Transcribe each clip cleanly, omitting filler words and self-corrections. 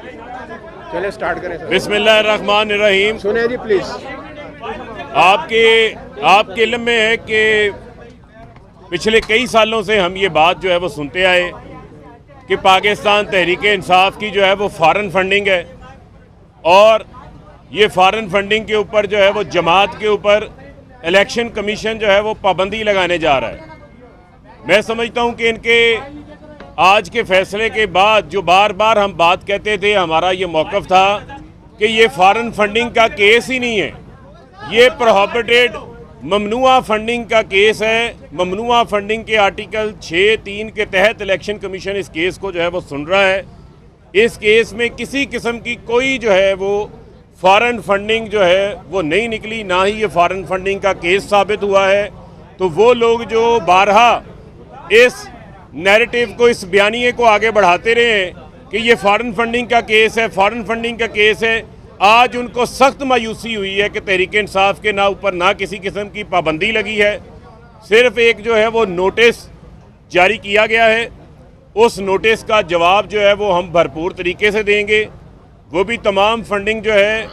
चलिए स्टार्ट करें सर। बिस्मिल्लाहिर्रहमानिर्रहीम। सुनिए जी प्लीज। आपके इल्म में है कि पिछले कई सालों से हम ये बात जो है वो सुनते आए कि पाकिस्तान तहरीक इंसाफ की जो है वो फॉरेन फंडिंग है और ये फॉरेन फंडिंग के ऊपर जो है वो जमात के ऊपर इलेक्शन कमीशन जो है वो पाबंदी लगाने जा रहा है। मैं समझता हूँ कि इनके आज के फैसले के बाद जो बार बार हम बात कहते थे, हमारा ये मौक़िफ़ था कि ये फॉरेन फंडिंग का केस ही नहीं है, ये प्रोहिबिटेड ममनुआ फंडिंग का केस है। ममनुआ फंडिंग के आर्टिकल 6(3) के तहत इलेक्शन कमीशन इस केस को जो है वो सुन रहा है। इस केस में किसी किस्म की कोई जो है वो फॉरेन फंडिंग जो है वो नहीं निकली, ना ही ये फॉरेन फंडिंग का केस साबित हुआ है। तो वो लोग जो बारहा इस नैरेटिव को, इस बयानिए को आगे बढ़ाते रहे कि ये फॉरेन फंडिंग का केस है, फॉरेन फंडिंग का केस है, आज उनको सख्त मायूसी हुई है कि तहरीक इंसाफ के ऊपर ना किसी किस्म की पाबंदी लगी है। सिर्फ एक जो है वो नोटिस जारी किया गया है। उस नोटिस का जवाब जो है वो हम भरपूर तरीके से देंगे। वो भी तमाम फंडिंग जो है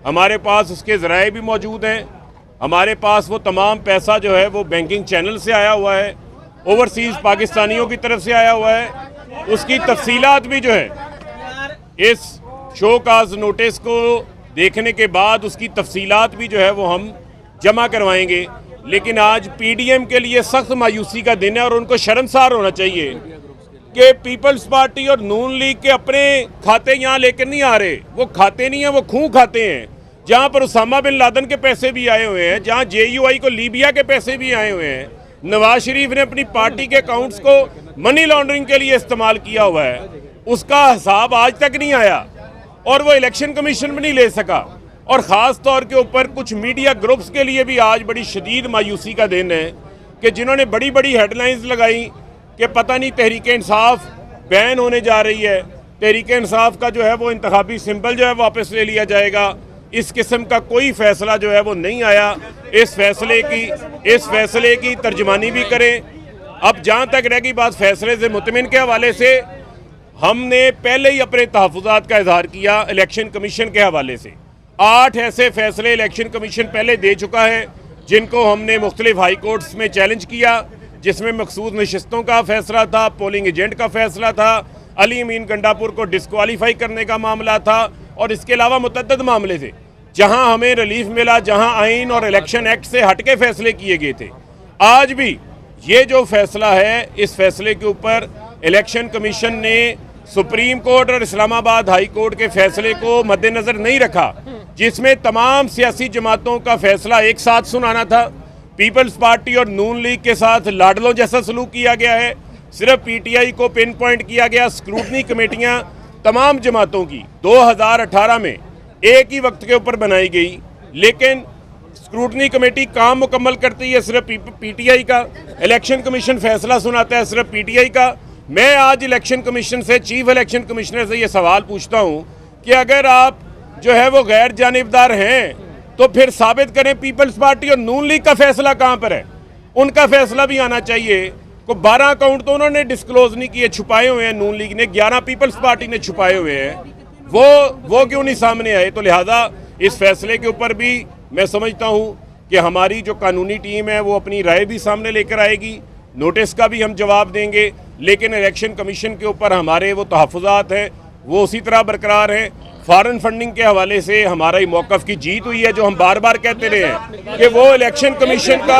हमारे पास उसके ज़राए भी मौजूद हैं। हमारे पास वो तमाम पैसा जो है वो बैंकिंग चैनल से आया हुआ है, ओवरसीज़ पाकिस्तानियों की तरफ से आया हुआ है। उसकी तफसीलात भी जो है इस शोकाज नोटिस को देखने के बाद उसकी तफसीलात भी जो है वो हम जमा करवाएंगे। लेकिन आज पीडीएम के लिए सख्त मायूसी का दिन है और उनको शर्मसार होना चाहिए कि पीपल्स पार्टी और नून लीग के अपने खाते यहाँ लेकर नहीं आ रहे। वो खाते नहीं हैं, वो खूह खाते हैं, जहाँ पर उसामा बिन लादेन के पैसे भी आए हुए हैं, जहाँ JUI को लीबिया के पैसे भी आए हुए हैं। नवाज शरीफ ने अपनी पार्टी के अकाउंट्स को मनी लॉन्ड्रिंग के लिए इस्तेमाल किया हुआ है, उसका हिसाब आज तक नहीं आया और वो इलेक्शन कमीशन में नहीं ले सका। और ख़ास तौर के ऊपर कुछ मीडिया ग्रुप्स के लिए भी आज बड़ी शदीद मायूसी का दिन है कि जिन्होंने बड़ी बड़ी हेडलाइंस लगाई कि पता नहीं तहरीक इंसाफ बैन होने जा रही है, तहरीक इंसाफ का जो है वो इंतखाबी सिंबल जो है वापस ले लिया जाएगा। इस किस्म का कोई फैसला जो है वो नहीं आया। इस फैसले की तर्जमानी भी करें। अब जहाँ तक रह गई बात फैसले से मुतमिन के हवाले से, हमने पहले ही अपने तहफ़्फ़ुज़ात का इजहार किया इलेक्शन कमीशन के हवाले से। 8 ऐसे फैसले इलेक्शन कमीशन पहले दे चुका है जिनको हमने मुख्तलिफ हाई कोर्ट्स में चैलेंज किया, जिसमें मखसूस नशिस्तों का फैसला था, पोलिंग एजेंट का फैसला था, अली अमीन गंडापुर को डिस्क्वालीफाई करने का मामला था और इसके अलावा मुतअद्दिद मामले थे जहां हमें रिलीफ मिला, जहां आइन और इलेक्शन एक्ट से हटके फैसले किए गए थे। आज भी ये जो फैसला है, इस फैसले के ऊपर इलेक्शन कमीशन ने सुप्रीम कोर्ट और इस्लामाबाद हाई कोर्ट के फैसले को मद्देनज़र नहीं रखा, जिसमें तमाम सियासी जमातों का फैसला एक साथ सुनाना था। पीपल्स पार्टी और नून लीग के साथ लाडलों जैसा सलूक किया गया है। सिर्फ PTI को पिन पॉइंट किया गया। स्क्रूटनी कमेटियां तमाम जमातों की 2018 में एक ही वक्त के ऊपर बनाई गई, लेकिन स्क्रूटनी कमेटी काम मुकम्मल करती है सिर्फ PTI का, इलेक्शन कमीशन फैसला सुनाता है सिर्फ PTI का। मैं आज इलेक्शन कमीशन से, चीफ इलेक्शन कमिश्नर से ये सवाल पूछता हूँ कि अगर आप जो है वो गैर जानिबदार हैं तो फिर साबित करें पीपल्स पार्टी और नून लीग का फैसला कहाँ पर है। उनका फैसला भी आना चाहिए। को 12 अकाउंट तो उन्होंने डिस्क्लोज नहीं किए, छुपाए हुए हैं नून लीग ने, 11 पीपल्स पार्टी ने छुपाए हुए हैं, वो क्यों नहीं सामने आए। तो लिहाजा इस फैसले के ऊपर भी मैं समझता हूँ कि हमारी जो कानूनी टीम है वो अपनी राय भी सामने लेकर आएगी, नोटिस का भी हम जवाब देंगे, लेकिन इलेक्शन कमीशन के ऊपर हमारे वो तहफ़्फ़ुज़ात हैं वो उसी तरह बरकरार हैं। फॉरेन फंडिंग के हवाले से हमारा ही मौक़िफ़ की जीत हुई है, जो हम बार बार कहते रहे हैं कि वो इलेक्शन कमीशन का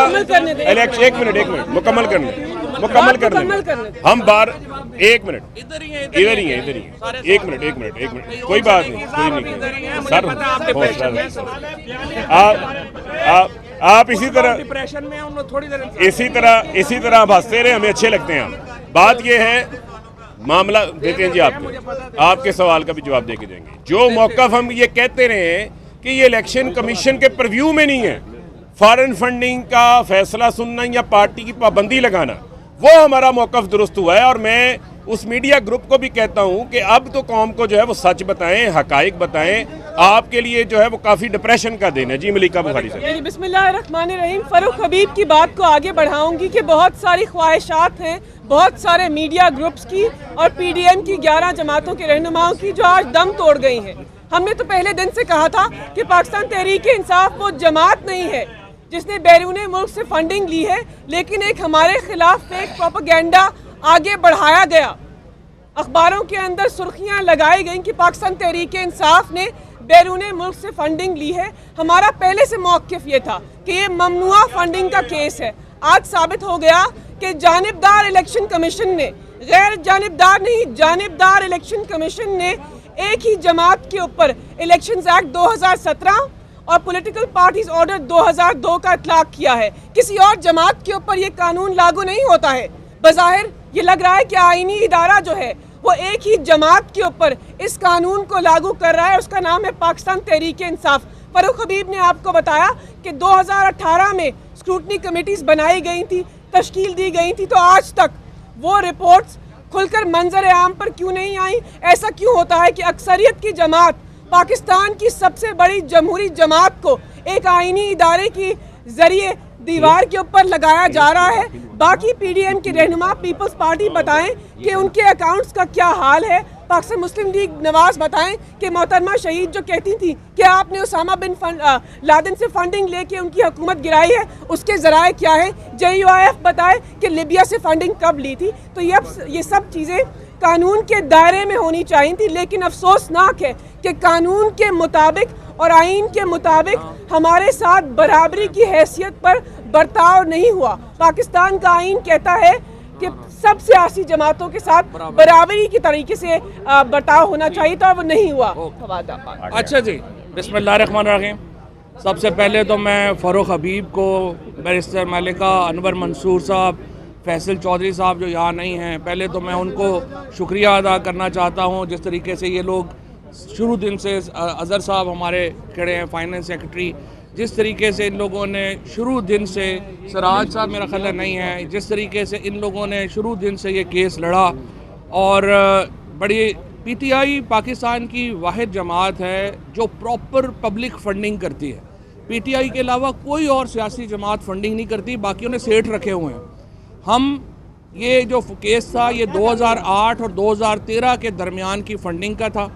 एक मिनट मुकम्मल कर लें। हम बार एक मिनट इधर ही है एक मिनट कोई बात नहीं सर, आप इसी तरह डिप्रेशन में थोड़ी देर इसी तरह आप हंसते रहे, हमें अच्छे लगते हैं। बात ये है, मामला देते हैं जी आपके सवाल का भी जवाब दे के देंगे। जो मौक़िफ़ हम ये कहते रहे हैं कि ये इलेक्शन कमीशन के परव्यू में नहीं है, फॉरेन फंडिंग का फैसला सुनना या पार्टी की पाबंदी लगाना, वो हमारा मौक़िफ़ दुरुस्त हुआ है। और मैं उस मीडिया ग्रुप को भी कहता हूं कि अब तो कौम को जो है वो सच बताएं, हकाइक बताएं। आपके लिए जो है वो काफ़ी डिप्रेशन का दिन है। जी मलिका बुखारी साहब। बिस्मिल्लाहिर्रहमानिर्रहीम। फ़ारूक हबीब की बात को आगे बढ़ाऊंगी कि बहुत सारी ख्वाहिशात हैं बहुत सारे मीडिया ग्रुप्स की और PDM की 11 जमातों के रहनुमाओं की जो आज दम तोड़ गई हैं। हमने तो पहले दिन से कहा था कि पाकिस्तान तहरीक इंसाफ वो जमात नहीं है जिसने बैरून मुल्क से फंडिंग ली है, लेकिन एक हमारे खिलाफ फेक प्रोपेगेंडा आगे बढ़ाया गया। अखबारों के अंदर सुर्खियां लगाई गई कि पाकिस्तान तहरीक इंसाफ ने बैरून मुल्क से फंडिंग ली है। हमारा पहले से मौक़िफ़ ये था कि ये ममनुआ फंडिंग का केस है। आज साबित हो गया कि जानिबदार इलेक्शन कमीशन ने, गैर जानिबदार नहीं, जानिबदार इलेक्शन कमीशन ने एक ही जमात के ऊपर इलेक्शंस एक्ट 2017 और पॉलिटिकल पार्टीज ऑर्डर 2002 का इतलाक किया है। किसी और जमात के ऊपर ये कानून लागू नहीं होता है। बज़ाहिर ये लग रहा है कि आईनी इदारा जो है वो एक ही जमात के ऊपर इस कानून को लागू कर रहा है, उसका नाम है पाकिस्तान तहरीक इंसाफ। फ़ारूक हबीब ने आपको बताया कि 2018 में स्क्रूटनी कमेटीज़ बनाई गई थी, तश्कील दी गई थी, तो आज तक वो रिपोर्ट्स खुलकर मंजर आम पर क्यों नहीं आई? ऐसा क्यों होता है कि अक्सरियत की जमात, पाकिस्तान की सबसे बड़ी जमहूरी जमात को एक आईनी इदारे की जरिए दीवार के ऊपर लगाया जा रहा है? बाकी PDM के रहनुमा पीपल्स पार्टी बताएं कि उनके अकाउंट्स का क्या हाल है। पाकिस्तान मुस्लिम लीग नवाज बताएं कि मोहतरमा शहीद जो कहती थी कि आपने उसामा बिन लादेन से फंडिंग लेके उनकी हुकूमत गिराई है, उसके ज़राए क्या है। JUIF बताए कि लिबिया से फंडिंग कब ली थी। तो ये सब चीज़ें कानून के दायरे में होनी चाहिए थी, लेकिन अफसोसनाक है कि कानून के मुताबिक और आइन के मुताबिक हमारे साथ बराबरी की हैसियत पर बर्ताव नहीं हुआ। पाकिस्तान का आइन कहता है कि सब सियासी जमातों के साथ बराबरी के तरीके से बर्ताव होना चाहिए था, वो नहीं हुआ। अच्छा जी, बिस्मिल्लाहिर्रहमानिर्रहीम। सबसे पहले तो मैं फ़ारूक हबीब को, बैरिस्टर मलिका, अनवर मंसूर साहब, फैसल चौधरी साहब जो यहाँ नहीं हैं, पहले तो मैं उनको शुक्रिया अदा करना चाहता हूँ जिस तरीके से ये लोग शुरू दिन से, अज़हर साहब हमारे खड़े हैं फाइनेंस सेक्रेटरी, जिस तरीके से इन लोगों ने शुरू दिन से, सराज साहब मेरा ख्याल नहीं है, जिस तरीके से इन लोगों ने शुरू दिन से ये केस लड़ा। और बड़ी PTI पाकिस्तान की वाहिद जमात है जो प्रॉपर पब्लिक फंडिंग करती है। PTI के अलावा कोई और सियासी जमात फंडिंग नहीं करती, बाकियों ने सेठ रखे हुए हैं। हम ये जो केस था ये 2008 और 2013 के दरमियान की फंडिंग का था।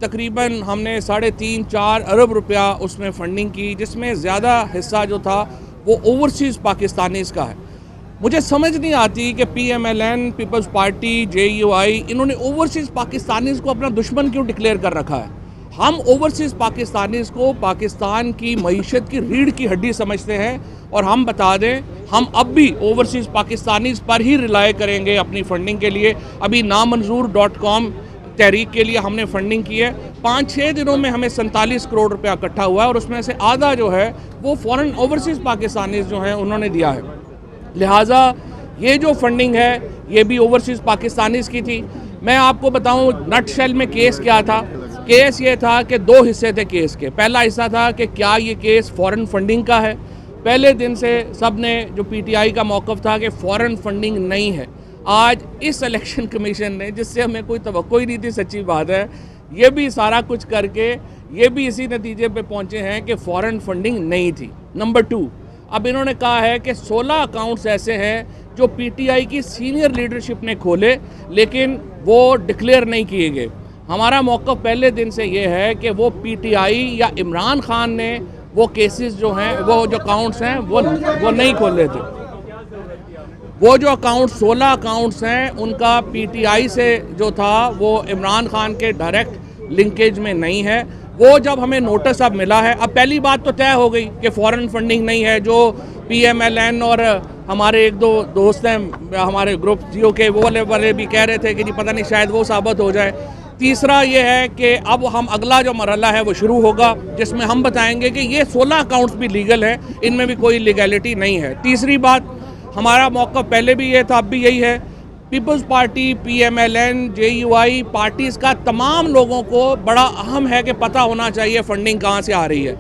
तकरीबन हमने 3.5-4 अरब रुपया उसमें फ़ंडिंग की, जिसमें ज़्यादा हिस्सा जो था वो ओवरसीज़ पाकिस्तानीज़ का है। मुझे समझ नहीं आती कि PMLN, पीपल्स पार्टी, JUI, इन्होंने ओवरसीज़ पाकिस्तानीज़ को अपना दुश्मन क्यों डिक्लेयर कर रखा है। हम ओवरसीज़ पाकिस्तानीज़ को पाकिस्तान की मईशत की रीढ़ की हड्डी समझते हैं, और हम बता दें हम अब भी ओवरसीज़ पाकिस्तानीज़ पर ही रिलाय करेंगे अपनी फ़ंडिंग के लिए। अभी नामंजूर.com तहरीक के लिए हमने फंडिंग की है। 5-6 दिनों में हमें 47 करोड़ रुपया इकट्ठा हुआ है, और उसमें से आधा जो है वो फ़ॉरेन ओवरसीज़ पाकिस्तानीज़ जो हैं उन्होंने दिया है। लिहाजा ये जो फंडिंग है ये भी ओवरसीज़ पाकिस्तानीज़ की थी। मैं आपको बताऊं नटशेल में केस क्या था। केस ये था कि 2 हिस्से थे केस के। पहला हिस्सा था कि क्या ये केस फ़ॉरेन फंडिंग का है। पहले दिन से सब ने, जो PTI का मौक़िफ़ था कि फ़ॉरेन फंडिंग नहीं है। आज इस इलेक्शन कमीशन ने, जिससे हमें कोई तवक्को ही नहीं थी, सच्ची बात है, ये भी सारा कुछ करके ये भी इसी नतीजे पे पहुंचे हैं कि फ़ॉरेन फंडिंग नहीं थी। नंबर 2, अब इन्होंने कहा है कि 16 अकाउंट्स ऐसे हैं जो PTI की सीनियर लीडरशिप ने खोले लेकिन वो डिक्लेयर नहीं किए गए। हमारा मौक़िफ़ पहले दिन से ये है कि वो PTI या इमरान खान ने वो केसेस जो हैं, वो जो अकाउंट्स हैं वो नहीं खोले थे। वो जो अकाउंट्स 16 अकाउंट्स हैं उनका PTI से जो था वो इमरान खान के डायरेक्ट लिंकेज में नहीं है। वो जब हमें नोटिस अब मिला है, अब पहली बात तो तय हो गई कि फ़ॉरेन फंडिंग नहीं है। जो PMLN और हमारे 1-2 दोस्त हैं हमारे ग्रुप जियो के, वो वाले भी कह रहे थे कि जी पता नहीं शायद वो साबित हो जाए। तीसरा ये है कि अब हम अगला जो मरहला है वो शुरू होगा जिसमें हम बताएंगे कि ये 16 अकाउंट्स भी लीगल हैं, इनमें भी कोई लीगैलिटी नहीं है। तीसरी बात, हमारा मौक़िफ़ पहले भी ये था, अब भी यही है, People's Party, PMLN, JUI parties का तमाम लोगों को बड़ा अहम है कि पता होना चाहिए फ़ंडिंग कहाँ से आ रही है।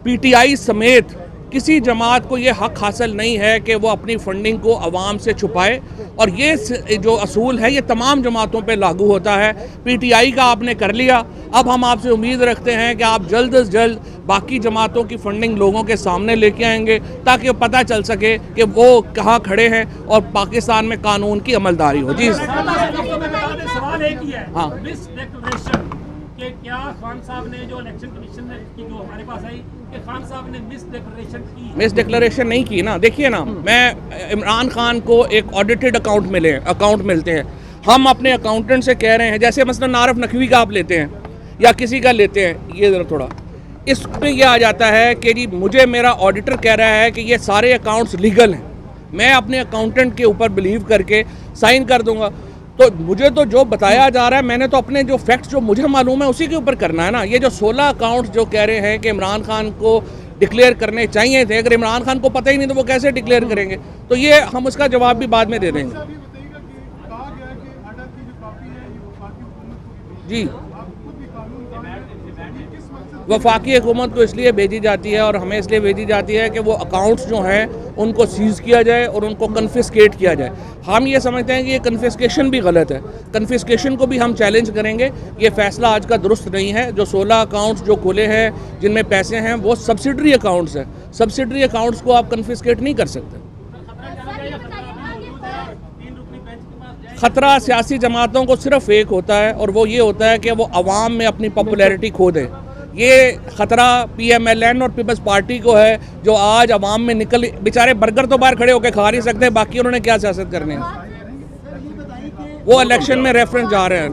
PTI समेत किसी जमात को ये हक हासिल नहीं है कि वो अपनी फंडिंग को आवाम से छुपाए, और ये जो असूल है ये तमाम जमातों पे लागू होता है। पीटीआई का आपने कर लिया, अब हम आपसे उम्मीद रखते हैं कि आप जल्द से जल्द बाकी जमातों की फंडिंग लोगों के सामने लेके आएंगे ताकि पता चल सके कि वो कहाँ खड़े हैं और पाकिस्तान में कानून की अमलदारी हो। जी सवाल एक ही है, हाँ। मिस डिक्लेरेशन कि क्या खान साहब ने जो इलेक्शन कमीशन में की जो हमारे पास आई कि खान साहब ने मिस डिक्लेरेशन की? मिस डिक्लेरेशन नहीं की ना। देखिए ना, मैं इमरान खान को एक ऑडिटेड अकाउंट मिलते हैं, हम अपने अकाउंटेंट से कह रहे हैं, जैसे मसलन आरिफ नकवी का आप लेते हैं या किसी का लेते हैं, ये ज़रा थोड़ा इसमें यह आ जाता है कि जी मुझे मेरा ऑडिटर कह रहा है कि ये सारे अकाउंट्स लीगल हैं, मैं अपने अकाउंटेंट के ऊपर बिलीव करके साइन कर दूंगा। तो मुझे तो जो बताया जा रहा है, मैंने तो अपने जो फैक्ट्स जो मुझे मालूम है उसी के ऊपर करना है ना। ये जो 16 अकाउंट्स जो कह रहे हैं कि इमरान खान को डिक्लेयर करने चाहिए थे, अगर इमरान खान को पता ही नहीं तो वो कैसे डिक्लेयर करेंगे? तो ये हम उसका जवाब भी बाद में दे देंगे। जी, वफाकी हुकूमत को इसलिए भेजी जाती है और हमें इसलिए भेजी जाती है कि वो अकाउंट्स जो हैं उनको सीज़ किया जाए और उनको कन्फिस्केट किया जाए। हम ये समझते हैं कि ये कन्फिस्केशन भी गलत है, कन्फिस्केशन को भी हम चैलेंज करेंगे। ये फ़ैसला आज का दुरुस्त नहीं है। जो 16 अकाउंट्स जो खुले हैं जिनमें पैसे हैं वो सब्सिडरी अकाउंट्स हैं, सब्सिडरी अकाउंट्स को आप कन्फिस्केट नहीं कर सकते। ख़तरा सियासी जमातों को सिर्फ एक होता है और वो ये होता है कि वो अवाम में अपनी पॉपुलैरिटी खो दें। ये ख़तरा PMLN और पीपल्स पार्टी को है, जो आज अवाम में निकल, बेचारे बर्गर तो बाहर खड़े होकर खा नहीं सकते, बाकी उन्होंने क्या सियासत करनी है। वो इलेक्शन में रेफरेंस जा रहे हैं।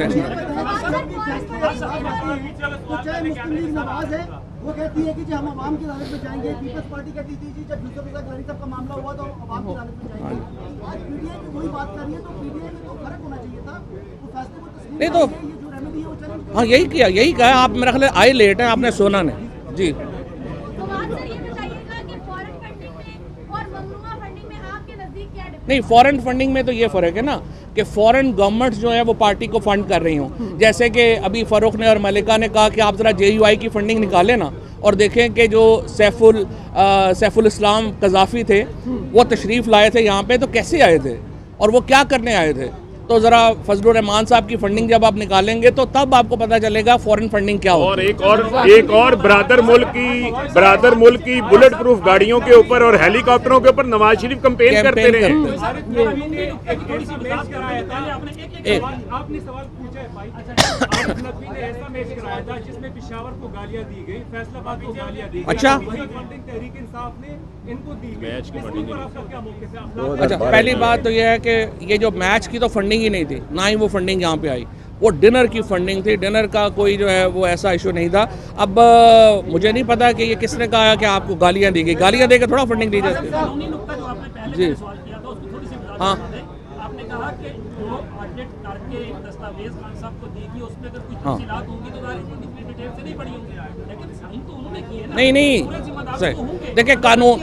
वो कहती है कि जी हम आवाम की अदालत में जाएंगे, पीपल्स पार्टी कहती थी जी जब यूसुफ रज़ा गिलानी साहब का मामला हुआ तो आवाम की अदालत में जाएंगे। आज पीटीआई की वही बात कर रही है, तो पीटीआई में तो फर्क होना चाहिए था, वो फैसले को तस्लीम नहीं तो ये जो रेमेडी है वो चैलेंज। हाँ यही किया, यही कहा आप, मेरा ख्याल आए लेट हैं, आपने सुना नहीं। जी नहीं, फॉरेन फंडिंग में तो ये फ़र्क है ना कि फॉरेन गवर्नमेंट्स जो है वो पार्टी को फंड कर रही हों। जैसे कि अभी फ़ारूक ने और मलिका ने कहा कि आप ज़रा JUI की फंडिंग निकालें ना और देखें कि जो सैफुल इस्लाम कज़ाफ़ी थे वो तशरीफ़ लाए थे यहाँ पे, तो कैसे आए थे और वो क्या करने आए थे। तो ज़रा फजलुर रहमान साहब की फंडिंग जब आप निकालेंगे तो तब आपको पता चलेगा फॉरेन फंडिंग क्या होती है। और एक और ब्रादर मुल्क की बुलेट प्रूफ गाड़ियों के ऊपर और हेलीकॉप्टरों के ऊपर नवाज शरीफ कैंपेन करते रहे। आपने सवाल पूछा है भाई, आरिफ नकवी ने ऐसा मैच कराया था जिसमें पेशावर को गालियां दी गई, फैसलाबाद को गालियां दी गई। अच्छा, वही फंडिंग तहरीक इंसाफ ने इनको दी गई। मैच की फंडिंग पर आपका क्या मौके से? अच्छा, पहली बात तो यह है कि ये जो मैच की तो फंडिंग ही नहीं थी, ना ही वो फंडिंग यहाँ पे आई, वो डिनर की फंडिंग थी। डिनर का कोई जो है वो ऐसा इशू नहीं था। अब मुझे नहीं पता कि ये किसने कहा कि आपको गालियाँ दी गई, गालियाँ देकर थोड़ा फंडिंग दी जाती है। कानूनी नुक्ता जो आपने पहले सवाल किया था उसको थोड़ी सी वजाहत हाँ। कर दें। आपने कहा कि जो ऑडिट करके एक दस्तावेज खान साहब को दी थी उसमें अगर कुछ हाँ। तफसीलात होंगी तो इतनी डिटेल से नहीं पड़ी होंगी, लेकिन साइन तो उन्होंने किए ना। नहीं पूरे जिम्मेदार तो सही, होंगे। देखिए कानून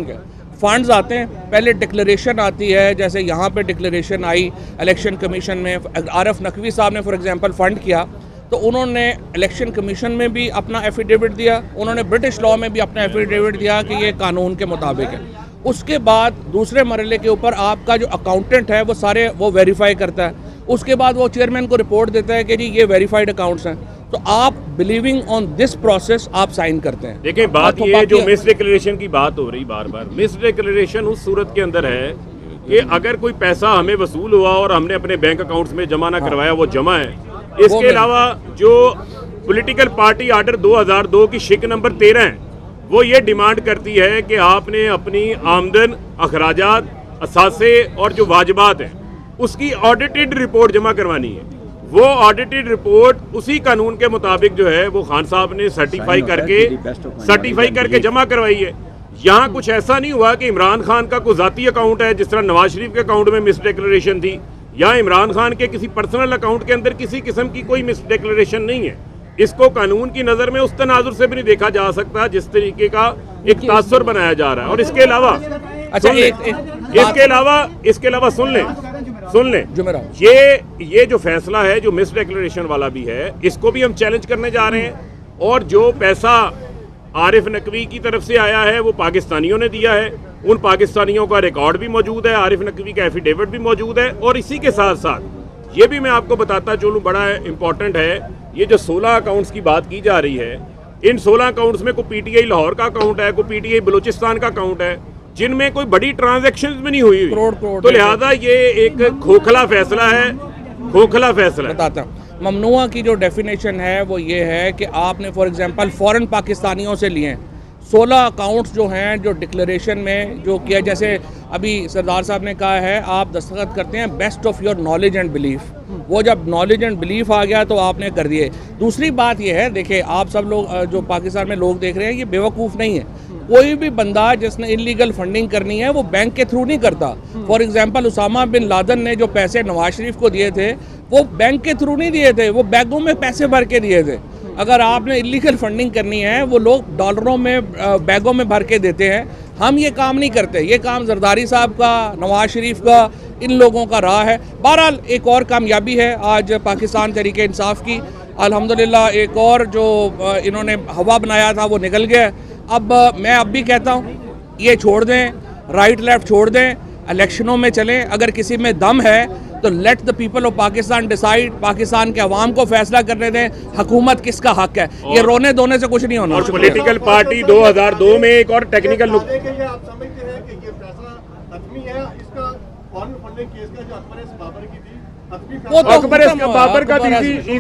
क्या फंड्स आते हैं, पहले डिक्लेरेशन आती है, जैसे यहाँ पे डिक्लेरेशन आई इलेक्शन कमीशन में। आरिफ नकवी साहब ने फॉर एग्जांपल फ़ंड किया तो उन्होंने इलेक्शन कमीशन में भी अपना एफिडेविट दिया, उन्होंने ब्रिटिश लॉ में भी अपना एफिडेविट दिया कि ये कानून के मुताबिक है। उसके बाद दूसरे मरहले के ऊपर आपका जो अकाउंटेंट है वो सारे वो वेरीफाई करता है, उसके बाद वो चेयरमैन को रिपोर्ट देता है कि जी ये वेरीफाइड अकाउंट्स हैं, तो आप बिलीविंग ऑन दिस प्रोसेस आप साइन करते हैं। देखिए बात ये जो मिस डिक्लेरेशन की बात हो रही बार बार, मिस डिक्लेरेशन उस सूरत के अंदर है कि अगर कोई पैसा हमें वसूल हुआ और हमने अपने बैंक अकाउंट्स में जमा ना करवाया, वो जमा है। इसके अलावा जो पॉलिटिकल पार्टी आर्डर 2002 की शिक नंबर 13 है, वो ये डिमांड करती है कि आपने अपनी आमदन, अखराजात, असासे और जो वाजिबात हैं उसकी ऑडिटेड रिपोर्ट जमा करवानी है। वो ऑडिटेड रिपोर्ट उसी कानून के मुताबिक जो है वो खान साहब ने सर्टिफाई करके जमा करवाई है। यहाँ कुछ ऐसा नहीं हुआ कि इमरान खान का कोई ज़ाती अकाउंट है जिस तरह नवाज शरीफ के अकाउंट में मिस डिक्लेरेशन थी, या इमरान खान के किसी पर्सनल अकाउंट के अंदर किसी किस्म की कोई मिस डिक्लेरेशन नहीं है। इसको कानून की नज़र में उस तनाजुर से भी नहीं देखा जा सकता जिस तरीके का एक तासुर बनाया जा रहा है। और इसके अलावा अच्छा इसके अलावा सुन लें ये जो फैसला है जो मिस डिक्लेरेशन वाला भी है, इसको भी हम चैलेंज करने जा रहे हैं। और जो पैसा आरिफ नकवी की तरफ से आया है वो पाकिस्तानियों ने दिया है, उन पाकिस्तानियों का रिकॉर्ड भी मौजूद है, आरिफ नकवी का एफिडेविट भी मौजूद है। और इसी के साथ साथ ये भी मैं आपको बताता चलूँ, बड़ा इम्पॉर्टेंट है, ये जो 16 अकाउंट्स की बात की जा रही है, इन 16 अकाउंट्स में कोई पीटीआई लाहौर का अकाउंट है, कोई पीटीआई बलूचिस्तान का अकाउंट है, जिनमें कोई बड़ी ट्रांजैक्शंस भी नहीं हुई हुई। तो लिहाजा ये एक खोखला फैसला है, खोखला फैसला है। बताता हूँ, ममनुआ की जो डेफिनेशन है वो ये है कि आपने फॉर एग्जांपल फॉरेन पाकिस्तानियों से लिए 16 अकाउंट्स जो हैं, जो डिक्लेरेशन में जो किया, जैसे अभी सरदार साहब ने कहा है आप दस्तखत करते हैं best of your knowledge and belief, वो जब नॉलेज एंड बिलीफ आ गया तो आपने कर दिए। दूसरी बात ये है, देखिए आप सब लोग जो पाकिस्तान में लोग देख रहे हैं ये बेवकूफ़ नहीं है, कोई भी बंदा जिसने इलीगल फंडिंग करनी है वो बैंक के थ्रू नहीं करता। For example Osama bin Laden ने जो पैसे नवाज शरीफ को दिए थे वो बैंक के थ्रू नहीं दिए थे, वो बैगों में पैसे भर के दिए थे। अगर आपने इलीगल फंडिंग करनी है वो लोग डॉलरों में बैगों में भर के देते हैं, हम ये काम नहीं करते। ये काम जरदारी साहब का, नवाज शरीफ का, इन लोगों का रहा है। बहरहाल एक और कामयाबी है आज पाकिस्तान तहरीक इंसाफ की, अल्हम्दुलिल्लाह एक और जो इन्होंने हवा बनाया था वो निकल गया। अब मैं अब भी कहता हूँ ये छोड़ दें, राइट लेफ्ट छोड़ दें, इलेक्शनों में चलें। अगर किसी में दम है तो let the people of Pakistan decide, Pakistan के अवाम को फैसला करने दें हुकूमत किसका हक है। ये रोने धोने से कुछ नहीं होना। और पॉलिटिकल पार्टी 2002 में एक और टेक्निकल आप समझते हैं कि ये फैसला हतमी है, इसका फॉरेन फंडिंग केस का जो अकबर बाबर की थी, वो तो अकबर बाबर का दी थी।